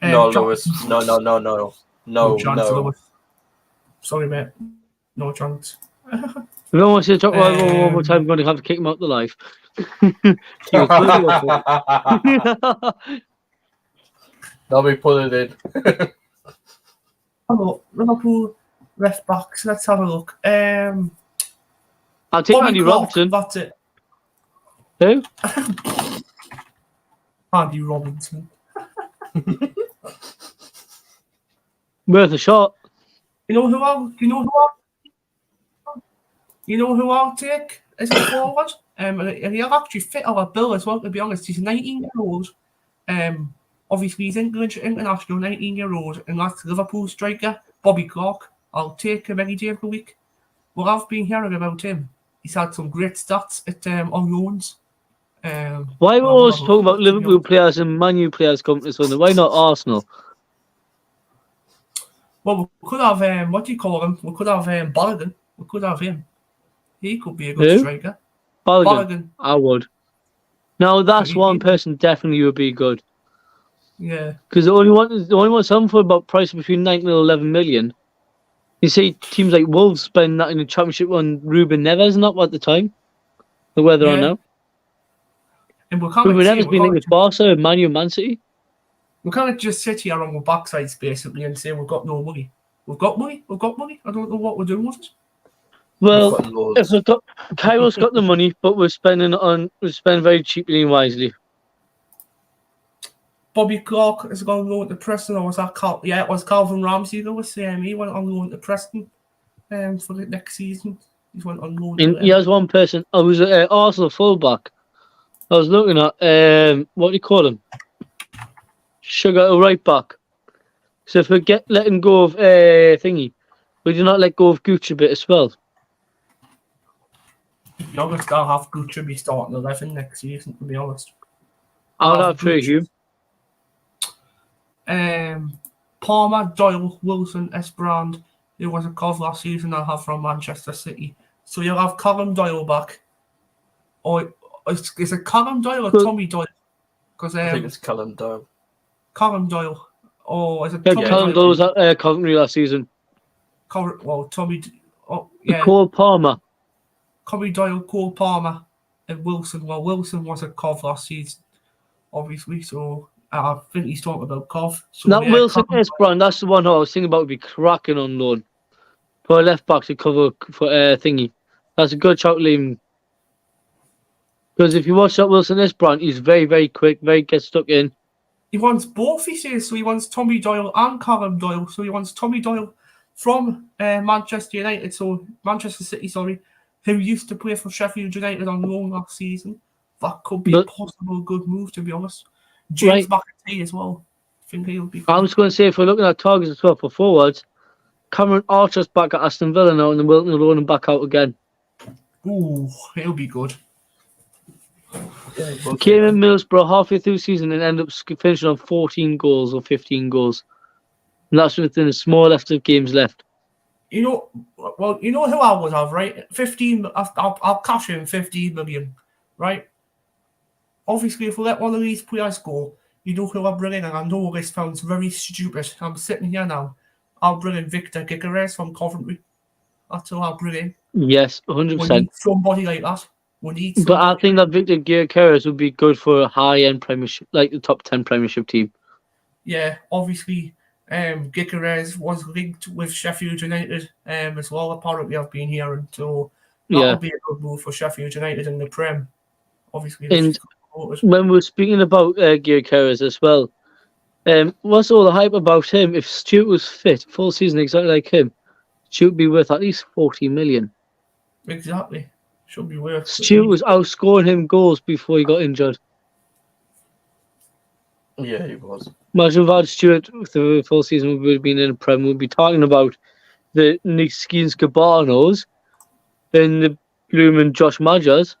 No, Lewis. No. No chance, Lewis. Sorry, mate. No chance. If I want to see the top rival one more time, I'm going to have to kick him out the life. Now we put it in. Hello, Liverpool left backs. Let's have a look. I'll take Bobby Andy Clark, Robertson. That's it. Who? Andy Robinson. Worth a shot. You know who I'll take as a forward? And he'll actually fit our bill as well, to be honest. He's 19 years old. Obviously he's English international, 19-year-old, and that's Liverpool striker, Bobby Clark. I'll take him any day of the week. Well, I've been hearing about him. He's had some great stats at on loans. Why are we always talking about Liverpool players and Man U players coming to Sunday? Why not Arsenal? Well, we could have, what do you call him? We could have Balogun. We could have him. He could be a good striker. Balogun. I would. No, that's one person definitely would be good. Yeah. Because the only one something for about price between 9 and 11 million. You see teams like Wolves spend that in the Championship on Ruben Neves, not at the time. The weather on now. And Ruben Neves been linked with Barca, Man U, Man City. We can't just sit here on our backsides basically and say we've got no money. We've got money. I don't know what we're doing with it. Well, if we've got Cairo's got the money, but we're spending very cheaply and wisely. Bobby Clark has gone loan to Preston, or was that it was Calvin Ramsey though. He went on loan to Preston for the next season. He's went on loan. He has one person. I was an Arsenal fullback. I was looking at what do you call him? Sugar, a right back. So if we letting go of thingy, we do not let go of Gooch a bit as well. You're going to still have Gooch be starting 11 next season, to be honest. I'll have Hugh. Palmer, Doyle, Wilson, Esperand, who was a cov last season, I'll have from Manchester City. So you'll have Callum Doyle back. Or is it Callum Doyle or Tommy Doyle? Because I think it's Callum Doyle. Callum Doyle. Or is it Tommy Callum Doyle was at Coventry last season. Tommy. Oh, yeah. Cole Palmer. Tommy Doyle, Cole Palmer, and Wilson. Well, Wilson was a cov last season, obviously, so I think he's talking about cov. So, That Wilson Esperand, that's the one I was thinking about would be cracking on loan. For a left back to cover for thingy. That's a good shout, Liam. Because if you watch that Wilson Esperand, he's very, very quick, very gets stuck in. He wants both, he says. So he wants Tommy Doyle and Callum Doyle. So he wants Tommy Doyle from Manchester United, so Manchester City, sorry, who used to play for Sheffield United on loan last season. That could be a possible good move, to be honest. James McAtee as well. I think he'll be good. I was going to say, if we're looking at targets as well for forwards, Cameron Archer's back at Aston Villa now, and then Wilton will loan him back out again. Ooh, he'll be good. Yeah, Came in Middlesbrough halfway through the season and ended up finishing on 14 goals or 15 goals. And that's within a small left of games left. You know who I would have, right? 15. I'll cash in 15 million, right? Obviously, if we let one of these players go, you know who I'm bringing, and I know this sounds very stupid. I'm sitting here now. I'll bring in Victor Gyökeres from Coventry. That's who I'll bring in. Yes, 100%. We need somebody like that. But I think that Victor Gyökeres would be good for a high-end Premiership, like the top 10 Premiership team. Yeah, obviously, Gyökeres was linked with Sheffield United as well. Apparently, I've been hearing, so that would be a good move for Sheffield United in the Prem. Obviously, and when we're speaking about Gyökeres as well, what's all the hype about him? If Stuart was fit, full season exactly like him, Stuart would be worth at least 40 million. Exactly. Should be worth. Stuart was outscoring him goals before he got injured. Yeah, he was. Imagine if I had Stuart with the full season, we would have been in the Prem. We'd be talking about the Nick Skeens Cabanos and the blooming Josh Madgers.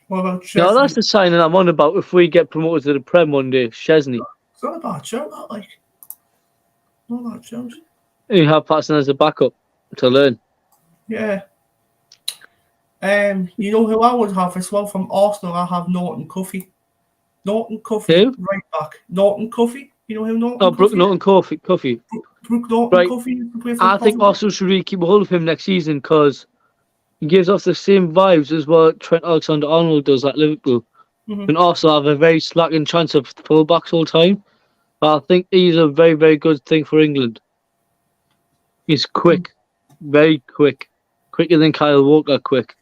What about Chesney? Now that's the signing I'm on about if we get promoted to the Prem one day, Chesney. It's not a bad shout, that, like. Not that shout. You have Patson as a backup to learn. Yeah. You know who I would have as well from Arsenal? I have Norton Cuffy. Norton Cuffy, who? right back. Norton Cuffy. You know who Norton? Oh, Brooke Norton Cuffy. Brooke Norton right. Cuffy. I think Arsenal should really keep a hold of him next season because he gives off the same vibes as what Trent Alexander-Arnold does at Liverpool. Mm-hmm. And Arsenal have a very slacking chance of fullbacks all the time. But I think he's a very, very good thing for England. He's quick. Very quick. Quicker than Kyle Walker quick.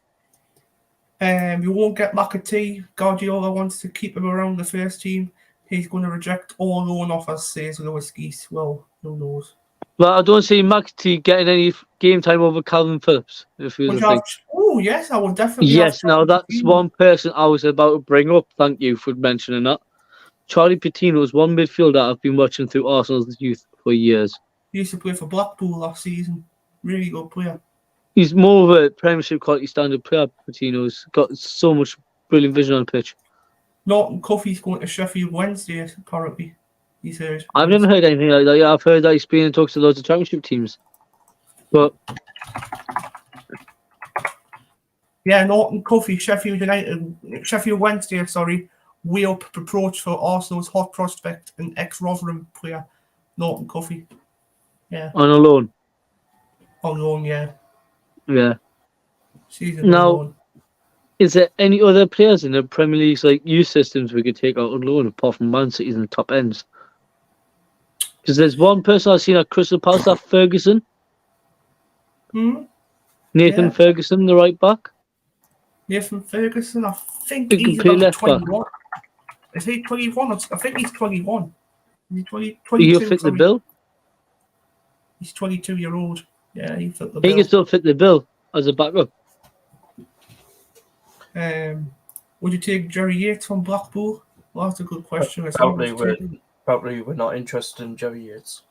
You won't get McAtee. Guardiola wants to keep him around the first team. He's going to reject all loan offers, says Lewis Geese. Well, who knows? Well, I don't see McAtee getting any game time over Calvin Phillips. Oh, yes, I would definitely. Yes, now that's one person I was about to bring up. Thank you for mentioning that. Charlie Patino is one midfielder I've been watching through Arsenal's youth for years. He used to play for Blackpool last season. Really good player. He's more of a Premiership quality standard player, Patino's got so much brilliant vision on the pitch. Norton Cuffy's going to Sheffield Wednesday, apparently. He's heard. I've never heard anything like that. Yeah, I've heard that he's been in talks to loads of Championship teams. But yeah, Norton Cuffy, Sheffield Wednesday, way up approach for Arsenal's hot prospect and ex-Rotherham player, Norton Cuffy. Yeah. On a loan. On loan, yeah. Yeah. Season now, loan. Is there any other players in the Premier League's like youth systems we could take out on loan apart from Man City's in the top ends? Because there's one person I've seen at Crystal Palace, that Ferguson. Nathan Ferguson, the right back. Nathan Ferguson, I think he's about 21. Is he 21? I think he's 21. He's 22. He'll fit the bill. He's 22-year-old. Yeah, he fit the bill. He can still fit the bill as a backup. Would you take Jerry Yates from Blackpool? Well, that's a good question. Probably we're not interested in Jerry Yates.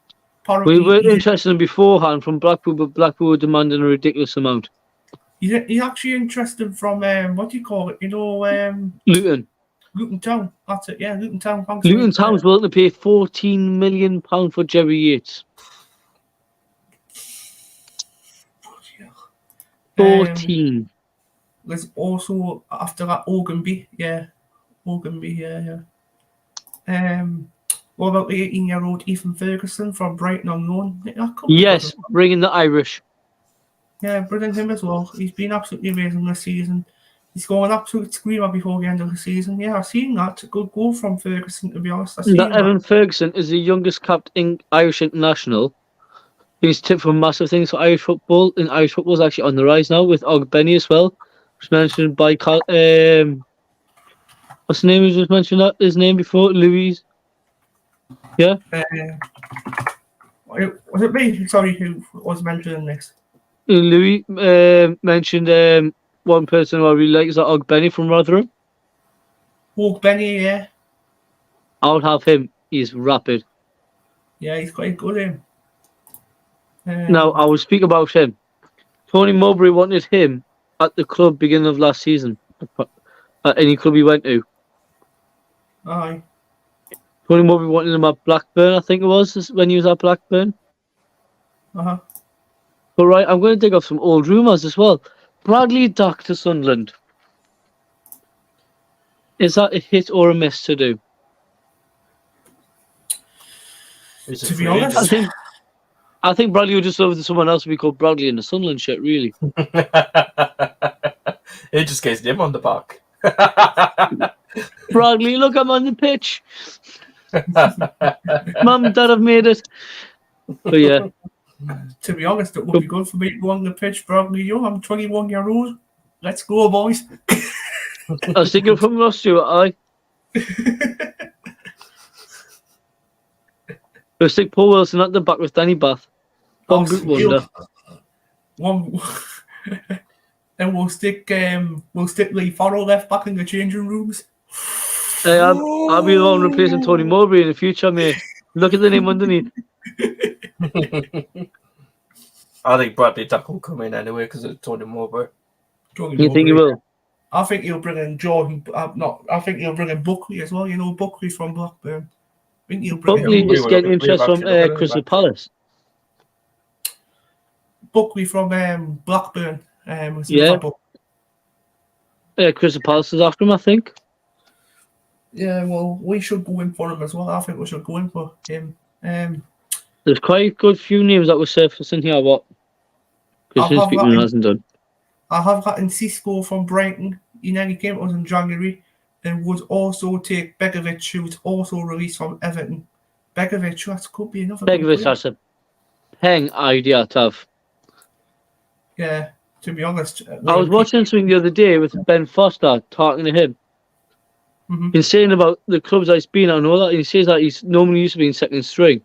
We were interested in beforehand from Blackpool, but Blackpool were demanding a ridiculous amount. He's actually interested from, what do you call it? You know, Luton. Luton Town. That's it, yeah, Luton Town. Luton Town's willing to pay £14 million for Jerry Yates. 14. There's also, after that, Ogunbi. What about the 18-year-old Ethan Ferguson from Brighton on loan? Yes, bringing the Irish. Yeah, bringing him as well. He's been absolutely amazing this season. He's going absolute screamer before the end of the season. Yeah, I've seen that. A good goal from Ferguson, to be honest. Evan Ferguson is the youngest capped Irish international. He's tipped for massive things for Irish football, and Irish football is actually on the rise now with Og Benny as well, which mentioned by What's the name you just mentioned? That his name before Louise. Yeah. Was it me? Sorry, who was mentioning this? Louis mentioned one person who I really like is that Og Benny from Rotherham. Walk Benny, yeah. I would have him. He's rapid. Yeah, he's quite good, him. Now, I will speak about him. Tony Mowbray wanted him at the club beginning of last season. At any club he went to. Aye. Tony Mowbray wanted him at Blackburn, I think it was, when he was at Blackburn. Uh-huh. But right, I'm going to dig up some old rumours as well. Bradley Dack to Sunderland. Is that a hit or a miss to do? To be honest, I think Bradley would just love someone else to be called Bradley in the Sunderland shirt, really. It just gets him on the back. Bradley, look, I'm on the pitch. Mum and Dad have made it. But yeah. to be honest, it would be good for me to go on the pitch, Bradley. Yo, I'm 21 years old. Let's go, boys. I was thinking from Ross Stewart, aye. We'll stick Paul Wilson at the back with Danny Bath. One boot wonder. And we'll stick Lee Farrell left back in the changing rooms. I'll be the one replacing Tony Mowbray in the future, mate. Look at the name underneath. I think Bradley Dack will come in anyway because it's Tony Mowbray. You think he will? I think he'll bring in Jordan. I think he'll bring in Buckley as well. You know, Buckley from Blackburn. I think he'll bring Buckley is getting interest from Crystal Palace. Buckley from Blackburn. Yeah. Crystal Palace is after him, I think. Yeah, well, we should go in for him as well. I think we should go in for him. There's quite a good few names that were surfacing here, what Christian Speakman hasn't done. I have gotten Cisco from Brighton. He nearly came to us in January and would also take Begovic, who was also released from Everton. Begovic, that could be another. Begovic, that's a peng idea to have. Yeah, to be honest. I was watching something the other day with Ben Foster talking to him. Mm-hmm. He's saying about the clubs that he's been at and all that. He says that he's normally used to be in second string.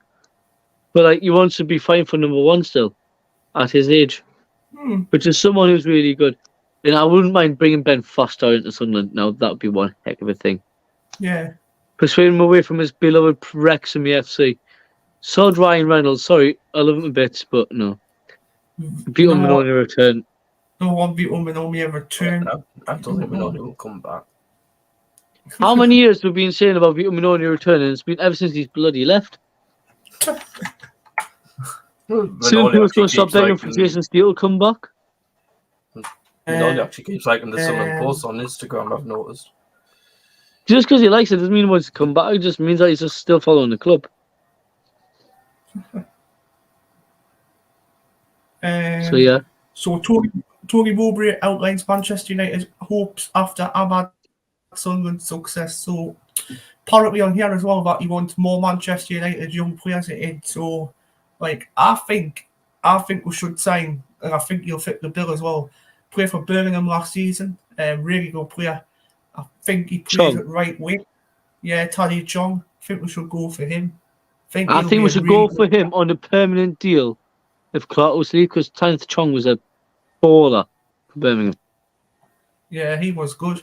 But like he wants to be fine for number one still at his age. Which is someone who's really good. And I wouldn't mind bringing Ben Foster into Sunderland now. That would be one heck of a thing. Yeah. Persuade him away from his beloved Wrexham FC. Sod Ryan Reynolds. Sorry, I love him a bit, but no. Vito Minoni return. No one Vito Minoni return. I don't think Minoni will come back. How many years have we been saying about Vito Minoni returning? It's been ever since he's bloody left. Soon people's going to stop begging for Jason Steele to come back. Minoni actually keeps liking the Sunderland posts on Instagram, I've noticed. Just because he likes it doesn't mean he wants to come back. It just means that he's just still following the club. So yeah. So Tony Mowbray outlines Manchester United's hopes after Ahmad Sunderland's success. So apparently on here as well that he wants more Manchester United young players in. So like I think we should sign, and I think he'll fit the bill as well. Play for Birmingham last season, really good player. I think he plays at right wing. Yeah, Taddy Chong. I think we should go for him. I think we should go for him on a permanent deal if Clark was leave, because Tanith Chong was a baller for Birmingham. Yeah, he was good.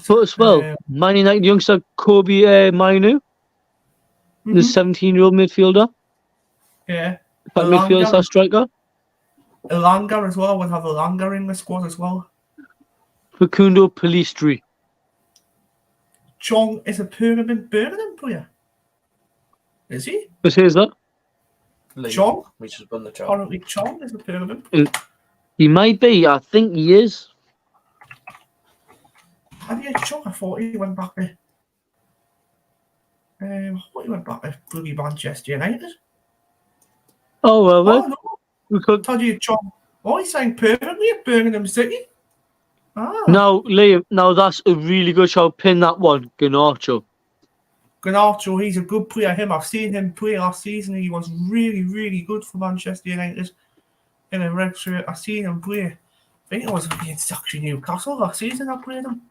But as well, Man United youngster Kobe Mainu, the 17-year-old midfielder. Yeah. That midfielder striker. Elanga as well. We'll have Elanga in the squad as well. Facundo Pellistri. Chong is a permanent Birmingham player. Is he? Who says that? Chong? We just won the job. Apparently Chong is a permanent player. He might be. I think he is. Chong, I thought he went back there. I thought he went back to bloody Manchester United. Oh, well, no. We could. Taddy Chong. Oh, he's signed permanently at Birmingham City. Now, Liam, that's a really good shout. Pin that one, Garnacho. Garnacho, he's a good player. I've seen him play last season. He was really, really good for Manchester United in a red shirt. I've seen him play. I think it was against actually Newcastle last season. I played him.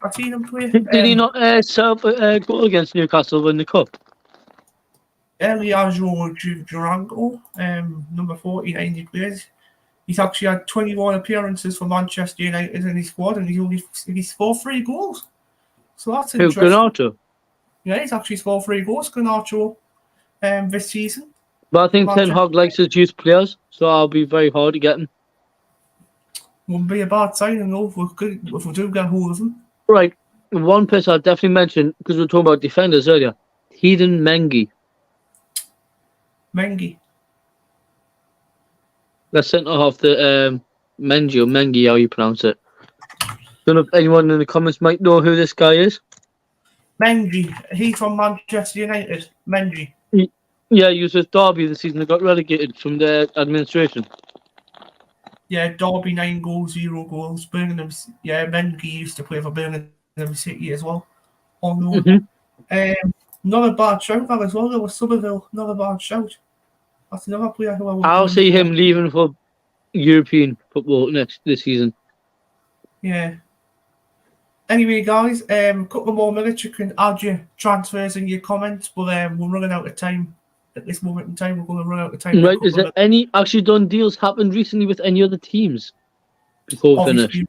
I've seen him play. Did he not set up a goal against Newcastle in the cup? Eliajo Durango, number 49, he plays. He's actually had 21 appearances for Manchester United in his squad, and he's scored 3 goals. So that's Who, interesting. Garnacho? Yeah, he's actually scored 3 goals, Garnacho, this season. But I think Ten Hag likes his youth players, so I'll be very hard to get him. Wouldn't be a bad signing though if we do get hold of him. Right, one person I'll definitely mention, because we were talking about defenders earlier, Heaton Mengi. Mengi. The centre half, the Mengi, how you pronounce it. Don't know if anyone in the comments might know who this guy is. Mengi, he's from Manchester United. Mengi. Yeah, he was with Derby this season. They got relegated from the administration. Yeah, Derby 9 goals, 0 goals. Birmingham. Yeah, Mengi used to play for Birmingham City as well. On loan. Not a bad shout that as well. There was Somerville. Not a bad shout. That's another player who I would. I'll see him leaving for European football this season. Yeah. Anyway, guys, couple more minutes. You can add your transfers in your comments, but we're running out of time at this moment in time. We're going to run out of time. Right? Is there any actually done deals happened recently with any other teams before we finish?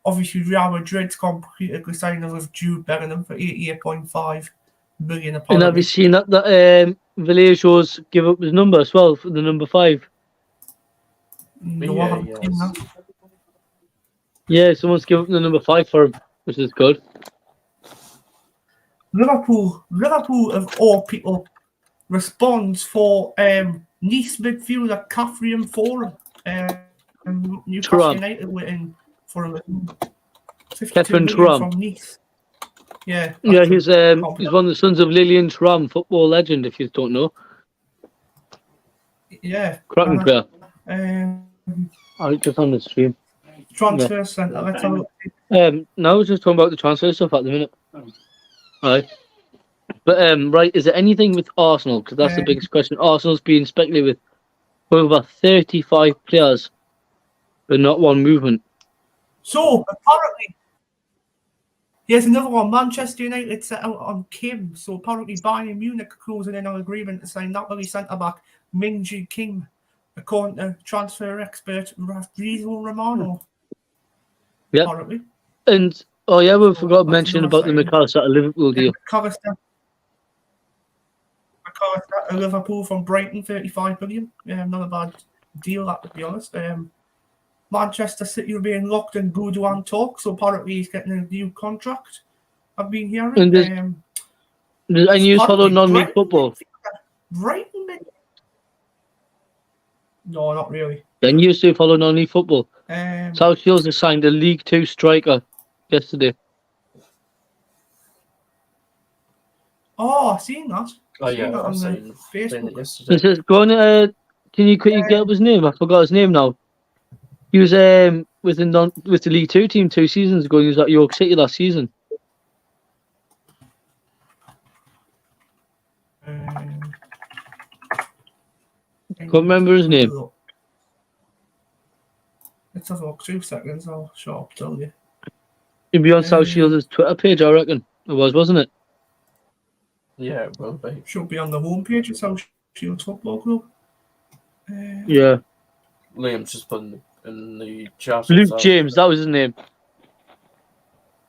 Obviously, Real Madrid's completed the signing of Jude Bellingham for 88.5 million. Apparently. And have you seen that Vallejo's give up his number as well for the number 5? No, I haven't seen that. Yeah, someone's given up the number 5 for him, which is good. Liverpool of all people, responds for Nice midfielder Catherine Forum. Newcastle United waiting for him. Catherine Thuram from Nice. Yeah. Yeah, he's one of the sons of Lilian Thuram, football legend, if you don't know. Yeah. Cracking player. I just on the stream. Transfer centre, let's have a look. No, we're just talking about the transfer stuff at the minute. Right. But right, is there anything with Arsenal? Because that's the biggest question. Arsenal's been speculated with over 35 players, but not one movement. So apparently, here's another one. Manchester United set out on Kim. So apparently, Bayern Munich closing in on agreement to sign Napoli centre back Ming-Ji Kim, according to transfer expert Rizzo Romano. Yeah. Apparently. And we forgot to mention about the McAllister at Liverpool deal. McAllister at Liverpool from Brighton, 35 million. Yeah, not a bad deal, that, to be honest. Manchester City are being locked in Goudouin talk, so apparently he's getting a new contract. I've been hearing. And you follow non-league football? Brighton? No, not really. Then you used to follow non-league football. South Shields has signed a League 2 striker yesterday. Oh, I've seen that. Oh yeah, I've seen it yesterday. It says, go on, can you quickly get up his name? I forgot his name now. He was with the League 2 team 2 seasons ago. He was at York City last season. Can't remember his name. Let's have a look. 2 seconds. I'll tell you. It'll be on South Shields' Twitter page, I reckon. It was, wasn't it? Yeah, it will be. Should be on the homepage of South Shields Football Club. Yeah. Liam's just putting in the chat. Luke James, that was his name.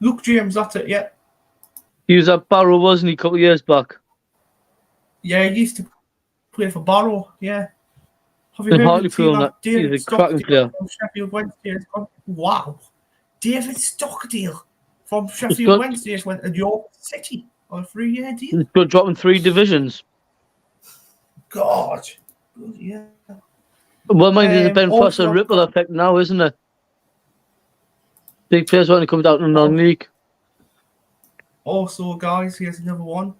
Luke James, that's it, yeah. He was at Barrow, wasn't he, a couple of years back? Yeah, he used to play for Barrow, yeah. Have you heard of that David Stockdale from Sheffield Wednesday? Wow. David Stockdale from Sheffield Wednesday went to York City on a 3-year deal. He's got dropping 3 divisions. God. Yeah. Well, mind there's a Ben Foster ripple effect now, isn't there? Big players want to come down to non-league. Also, guys, here's another one.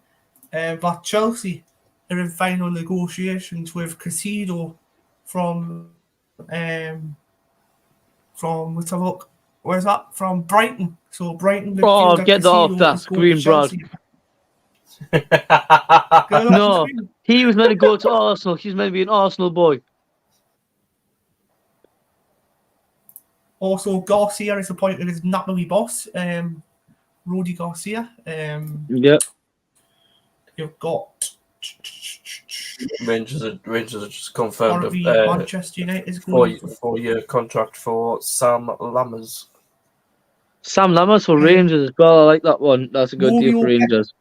That Chelsea are in final negotiations with Casido from let's have a look. Where's that? From Brighton. So Brighton. Get that off that screen, Brad. No, he was meant to go to Arsenal. He's meant to be an Arsenal boy. Also, Garcia is appointed as Napoli boss. Rody Garcia. Yep. You've got Rangers have just confirmed Apparently a Manchester United is going for 4-year contract for Sam Lammers. Sam Lammers for Rangers as well. I like that one. That's a good deal for Rangers.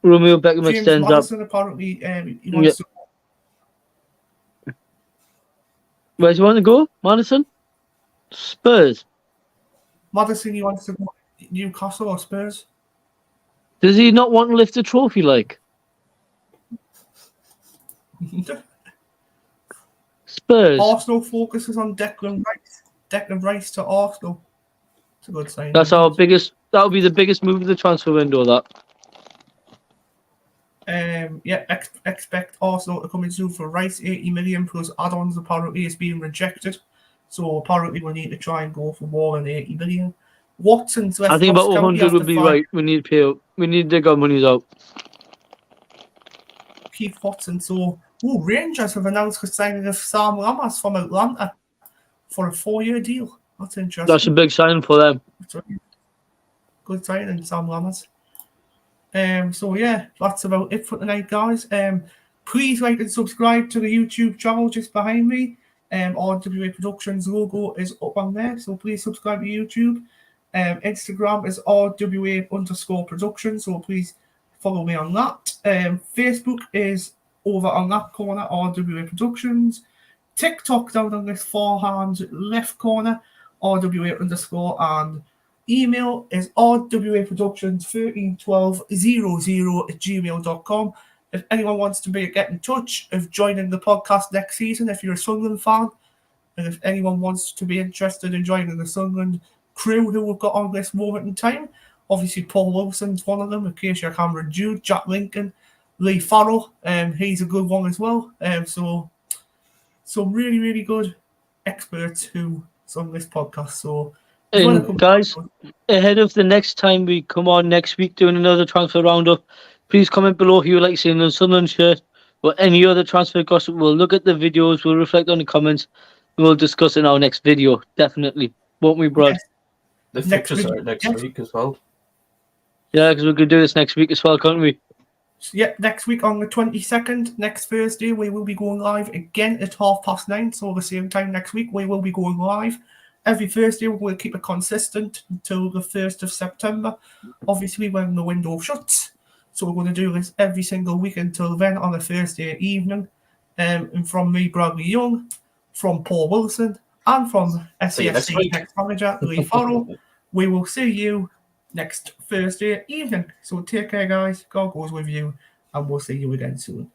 Romeo Beckham James extends Maddison, up. apparently, he wants to. Where do you want to go, Madison? Spurs. Maddison, he wants to go to Newcastle or Spurs. Does he not want to lift the trophy like? Spurs. Arsenal focuses on Declan Rice. Declan Rice to Arsenal. It's a good sign. That's our biggest. That would be the biggest move of the transfer window. That. Expect Arsenal to come in soon for Rice. 80 million plus add-ons. Apparently, is being rejected. So apparently, we need to try and go for more than 80 million. Watson's left. I think about 100 would be right. We need to pay up. We need to dig our monies out. Keith Watson. So, Rangers have announced the signing of Sam Lammers from Atlanta for a 4-year deal. That's interesting. That's a big sign for them. Good signing, Sam Lammers. So yeah, that's about it for tonight, guys. Please like and subscribe to the YouTube channel just behind me. RWA Productions logo is up on there, so please subscribe to YouTube. Instagram is RWA_production, so please follow me on that. Facebook is over on that corner, RWA Productions. TikTok down on this forehand left corner, RWA_, and email is rwaproductions131200@gmail.com. If anyone wants to get in touch of joining the podcast next season, if you're a Sunderland fan, and if anyone wants to be interested in joining the Sunderland crew who we've got on this moment in time, obviously Paul Wilson's one of them, Acacia Cameron Jude, Jack Lincoln, Lee Farrell, he's a good one as well. So some really, really good experts who's on this podcast. So and guys, ahead of the next time we come on next week doing another transfer roundup, please comment below if you would like seeing a Sunderland shirt or any other transfer gossip. We'll look at the videos, we'll reflect on the comments, and we'll discuss in our next video. Definitely. Won't we, Brad? Yes. The fixtures are next week as well. Yeah, because we could do this next week as well, can't we? Yeah, next week on the 22nd, next Thursday, we will be going live again at 9:30. So the same time next week, we will be going live. Every Thursday, we'll keep it consistent until the 1st of September. Obviously, when the window shuts. So we're going to do this every single week until then on a Thursday evening. And from me, Bradley Young, from Paul Wilson, and from SCFC next manager, Lee Farrell, we will see you next Thursday evening. So take care, guys. God goes with you, and we'll see you again soon.